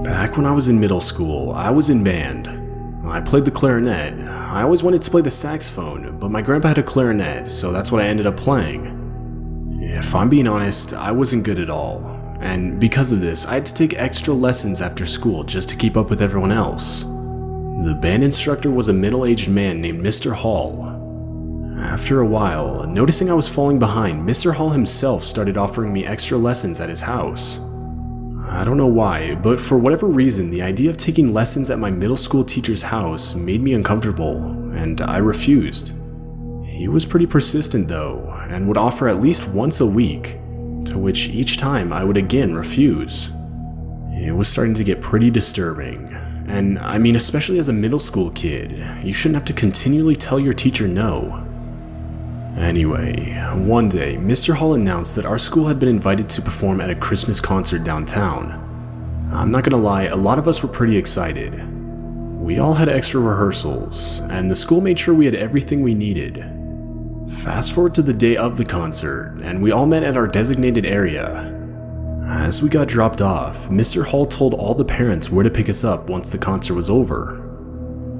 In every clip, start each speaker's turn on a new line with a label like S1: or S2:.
S1: Back when I was in middle school, I was in band. I played the clarinet. I always wanted to play the saxophone, but my grandpa had a clarinet, so that's what I ended up playing. If I'm being honest, I wasn't good at all, and because of this, I had to take extra lessons after school just to keep up with everyone else. The band instructor was a middle-aged man named Mr. Hall. After a while, noticing I was falling behind, Mr. Hall himself started offering me extra lessons at his house. I don't know why, but for whatever reason, the idea of taking lessons at my middle school teacher's house made me uncomfortable, and I refused. He was pretty persistent though, and would offer at least once a week, to which each time I would again refuse. It was starting to get pretty disturbing, and I mean, especially as a middle school kid, you shouldn't have to continually tell your teacher no. Anyway, one day, Mr. Hall announced that our school had been invited to perform at a Christmas concert downtown. I'm not gonna lie, a lot of us were pretty excited. We all had extra rehearsals, and the school made sure we had everything we needed. Fast forward to the day of the concert, and we all met at our designated area. As we got dropped off, Mr. Hall told all the parents where to pick us up once the concert was over.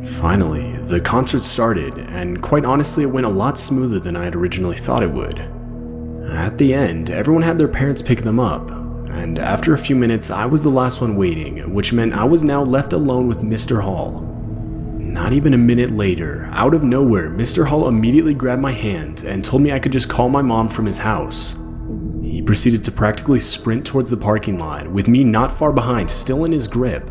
S1: Finally, the concert started, and quite honestly it went a lot smoother than I had originally thought it would. At the end, everyone had their parents pick them up, and after a few minutes I was the last one waiting, which meant I was now left alone with Mr. Hall. Not even a minute later, out of nowhere, Mr. Hall immediately grabbed my hand and told me I could just call my mom from his house. He proceeded to practically sprint towards the parking lot, with me not far behind, still in his grip.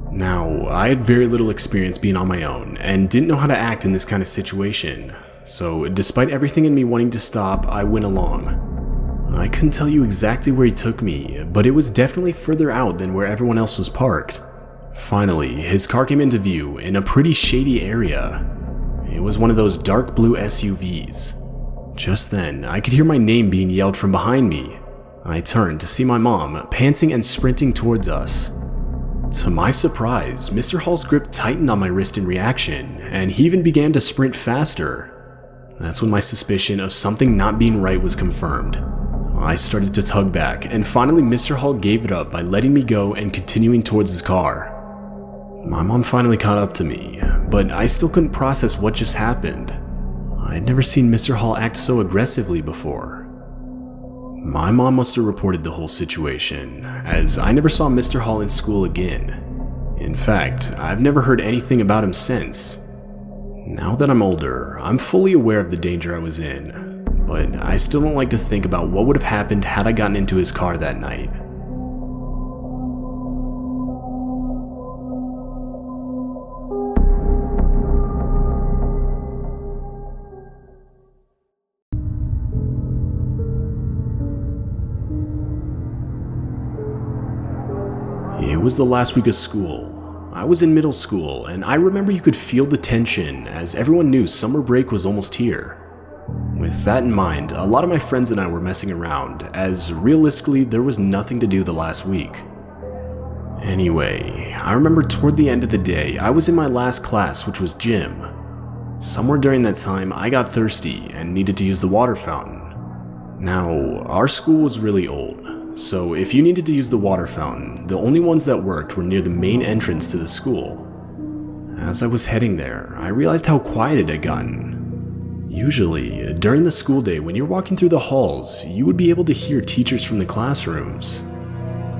S1: Now, I had very little experience being on my own, and didn't know how to act in this kind of situation, so despite everything in me wanting to stop, I went along. I couldn't tell you exactly where he took me, but it was definitely further out than where everyone else was parked. Finally, his car came into view in a pretty shady area. It was one of those dark blue SUVs. Just then, I could hear my name being yelled from behind me. I turned to see my mom, panting and sprinting towards us. To my surprise, Mr. Hall's grip tightened on my wrist in reaction, and he even began to sprint faster. That's when my suspicion of something not being right was confirmed. I started to tug back, and finally Mr. Hall gave it up by letting me go and continuing towards his car. My mom finally caught up to me, but I still couldn't process what just happened. I'd never seen Mr. Hall act so aggressively before. My mom must have reported the whole situation, as I never saw Mr. Hall in school again. In fact, I've never heard anything about him since. Now that I'm older, I'm fully aware of the danger I was in, but I still don't like to think about what would have happened had I gotten into his car that night. It was the last week of school. I was in middle school, and I remember you could feel the tension as everyone knew summer break was almost here. With that in mind, a lot of my friends and I were messing around, as realistically there was nothing to do the last week. Anyway, I remember toward the end of the day, I was in my last class, which was gym. Somewhere during that time, I got thirsty and needed to use the water fountain. Now, our school was really old. So if you needed to use the water fountain, the only ones that worked were near the main entrance to the school. As I was heading there, I realized how quiet it had gotten. Usually, during the school day when you're walking through the halls, you would be able to hear teachers from the classrooms.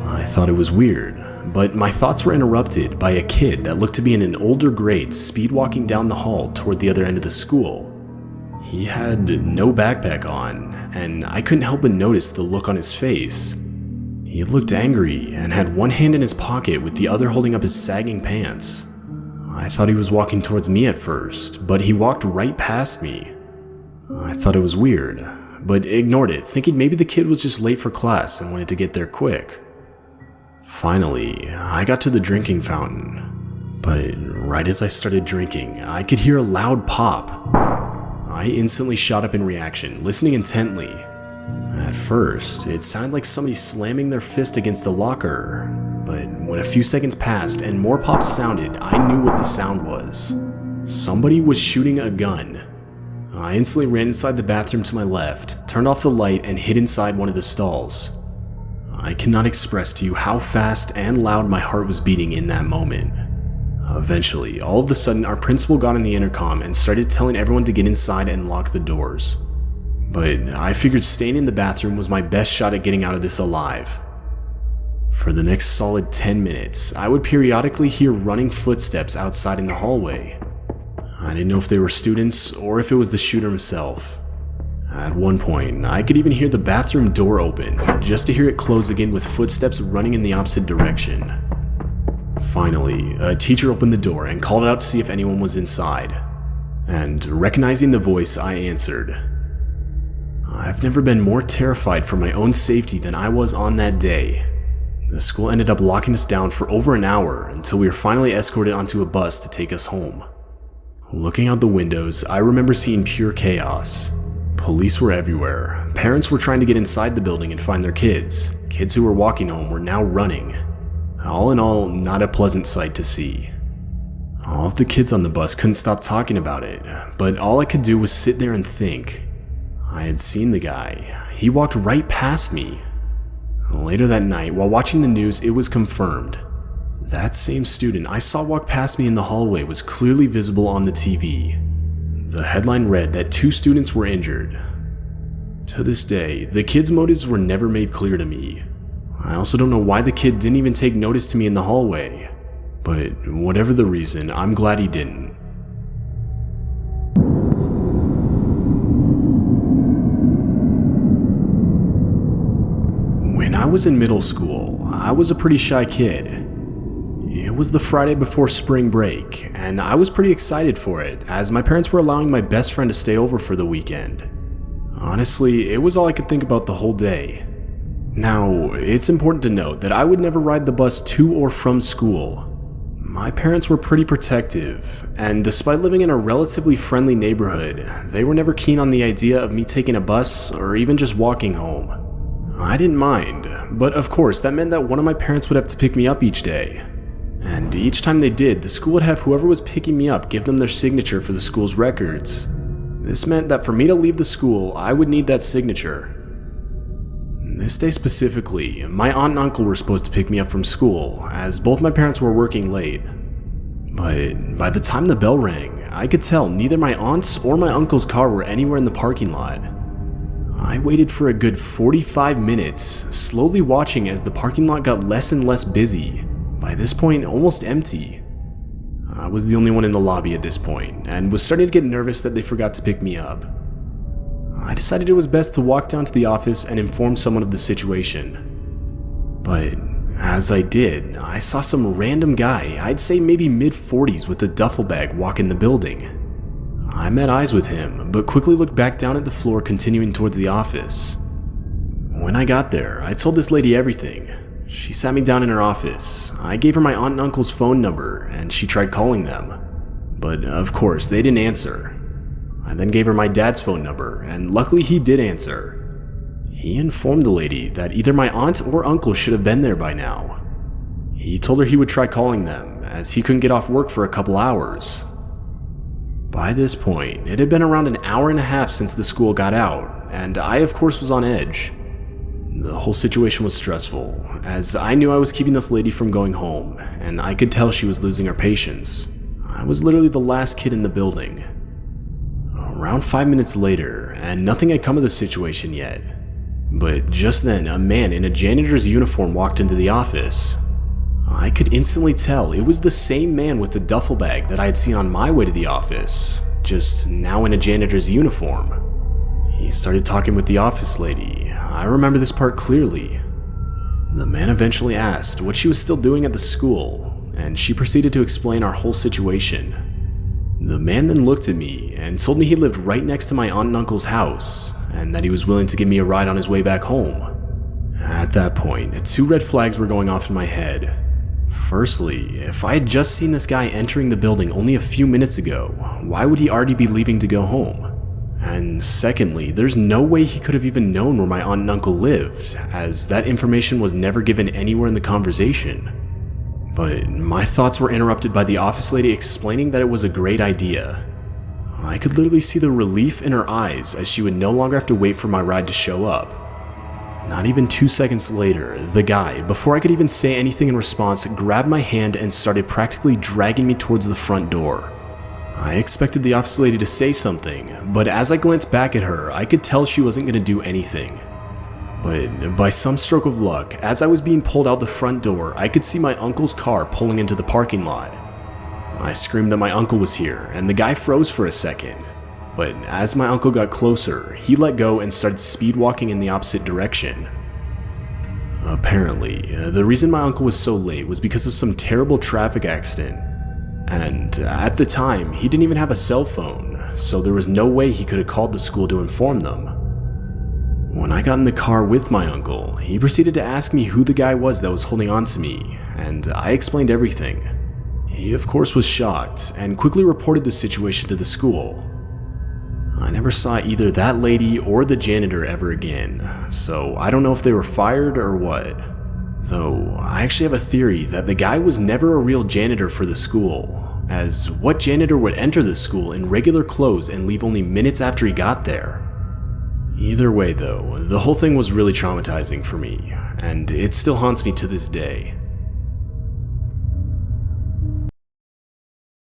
S1: I thought it was weird, but my thoughts were interrupted by a kid that looked to be in an older grade speed walking down the hall toward the other end of the school. He had no backpack on, and I couldn't help but notice the look on his face. He looked angry and had one hand in his pocket with the other holding up his sagging pants. I thought he was walking towards me at first, but he walked right past me. I thought it was weird, but ignored it, thinking maybe the kid was just late for class and wanted to get there quick. Finally, I got to the drinking fountain, but right as I started drinking, I could hear a loud pop. I instantly shot up in reaction, listening intently. At first, it sounded like somebody slamming their fist against a locker, but when a few seconds passed and more pops sounded, I knew what the sound was. Somebody was shooting a gun. I instantly ran inside the bathroom to my left, turned off the light, and hid inside one of the stalls. I cannot express to you how fast and loud my heart was beating in that moment. Eventually, all of a sudden, our principal got on the intercom and started telling everyone to get inside and lock the doors. But I figured staying in the bathroom was my best shot at getting out of this alive. For the next solid 10 minutes, I would periodically hear running footsteps outside in the hallway. I didn't know if they were students or if it was the shooter himself. At one point, I could even hear the bathroom door open, just to hear it close again with footsteps running in the opposite direction. Finally, a teacher opened the door and called out to see if anyone was inside. And recognizing the voice, I answered. I've never been more terrified for my own safety than I was on that day. The school ended up locking us down for over an hour until we were finally escorted onto a bus to take us home. Looking out the windows, I remember seeing pure chaos. Police were everywhere. Parents were trying to get inside the building and find their kids. Kids who were walking home were now running. All in all, not a pleasant sight to see. All of the kids on the bus couldn't stop talking about it, but all I could do was sit there and think. I had seen the guy. He walked right past me. Later that night, while watching the news, it was confirmed. That same student I saw walk past me in the hallway was clearly visible on the TV. The headline read that 2 students were injured. To this day, the kid's motives were never made clear to me. I also don't know why the kid didn't even take notice to me in the hallway. But whatever the reason, I'm glad he didn't. When I was in middle school, I was a pretty shy kid. It was the Friday before spring break, and I was pretty excited for it, as my parents were allowing my best friend to stay over for the weekend. Honestly, it was all I could think about the whole day. Now, it's important to note that I would never ride the bus to or from school. My parents were pretty protective, and despite living in a relatively friendly neighborhood, they were never keen on the idea of me taking a bus or even just walking home. I didn't mind, but of course that meant that one of my parents would have to pick me up each day. And each time they did, the school would have whoever was picking me up give them their signature for the school's records. This meant that for me to leave the school, I would need that signature. This day specifically, my aunt and uncle were supposed to pick me up from school, as both my parents were working late. But by the time the bell rang, I could tell neither my aunt's or my uncle's car were anywhere in the parking lot. I waited for a good 45 minutes, slowly watching as the parking lot got less and less busy. By this point, almost empty. I was the only one in the lobby at this point, and was starting to get nervous that they forgot to pick me up. I decided it was best to walk down to the office and inform someone of the situation. But as I did, I saw some random guy, I'd say maybe mid-40s with a duffel bag, walk in the building. I met eyes with him, but quickly looked back down at the floor, continuing towards the office. When I got there, I told this lady everything. She sat me down in her office. I gave her my aunt and uncle's phone number, and she tried calling them. But of course, they didn't answer. I then gave her my dad's phone number, and luckily he did answer. He informed the lady that either my aunt or uncle should have been there by now. He told her he would try calling them, as he couldn't get off work for a couple hours. By this point, it had been around an hour and a half since the school got out, and I of course was on edge. The whole situation was stressful, as I knew I was keeping this lady from going home, and I could tell she was losing her patience. I was literally the last kid in the building. Around 5 minutes later, and nothing had come of the situation yet. But just then, a man in a janitor's uniform walked into the office. I could instantly tell it was the same man with the duffel bag that I had seen on my way to the office, just now in a janitor's uniform. He started talking with the office lady. I remember this part clearly. The man eventually asked what she was still doing at the school, and she proceeded to explain our whole situation. The man then looked at me and told me he lived right next to my aunt and uncle's house, and that he was willing to give me a ride on his way back home. At that point, 2 red flags were going off in my head. Firstly, if I had just seen this guy entering the building only a few minutes ago, why would he already be leaving to go home? And secondly, there's no way he could have even known where my aunt and uncle lived, as that information was never given anywhere in the conversation. But my thoughts were interrupted by the office lady explaining that it was a great idea. I could literally see the relief in her eyes as she would no longer have to wait for my ride to show up. Not even 2 seconds later, the guy, before I could even say anything in response, grabbed my hand and started practically dragging me towards the front door. I expected the office lady to say something, but as I glanced back at her, I could tell she wasn't going to do anything. But by some stroke of luck, as I was being pulled out the front door, I could see my uncle's car pulling into the parking lot. I screamed that my uncle was here, and the guy froze for a second. But as my uncle got closer, he let go and started speed walking in the opposite direction. Apparently, the reason my uncle was so late was because of some terrible traffic accident. And at the time, he didn't even have a cell phone, so there was no way he could have called the school to inform them. When I got in the car with my uncle, he proceeded to ask me who the guy was that was holding on to me, and I explained everything. He of course was shocked, and quickly reported the situation to the school. I never saw either that lady or the janitor ever again, so I don't know if they were fired or what. Though, I actually have a theory that the guy was never a real janitor for the school, as what janitor would enter the school in regular clothes and leave only minutes after he got there? Either way though, the whole thing was really traumatizing for me, and it still haunts me to this day.